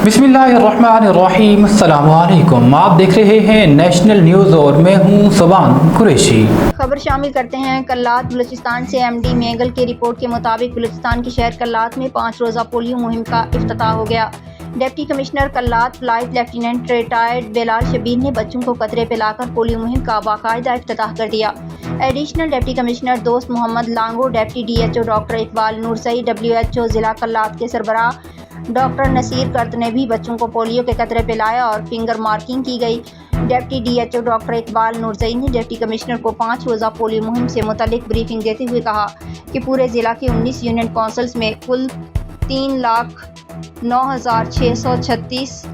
बिस्मिल्लाहिर्रहमानिर्रहीम। अस्सलाम वालेकुम। आप देख रहे हैं नेशनल न्यूज़ और मैं हूं सुबान कुरैशी। खबर शामिल करते हैं कल्लात बलूचिस्तान से। एमडी मेंगल की रिपोर्ट के मुताबिक बलूचिस्तान के शहर कल्लात में 5 रोज़ा पोलियो मुहिम का इफ्तिताह हो गया। Deputy commissioner Kalat flight lieutenant retired Bilal Shabbir ने बच्चों को कतरे पिलाकर पोलियो मुहिम का बाकायदा इफ्तिताह कर दिया। Additional deputy commissioner Dost Mohammad Lango, deputy DHO doctor Iqbal Noorzai, WHO जिला कल्लात के सरबराह डॉक्टर नसीर कर्द ने भी बच्चों को पोलियो के कतरे पिलाया और फिंगर मार्किंग की गई। डिप्टी DHO डॉक्टर इकबाल नूरसई ने डिप्टी कमिश्नर को 5 रोज़ा पोलियो मुहिम से मुतल्लिक ब्रीफिंग देते हुए कहा कि पूरे ज़िला के 19 यूनियन काउंसिल्स में कुल 3,09,636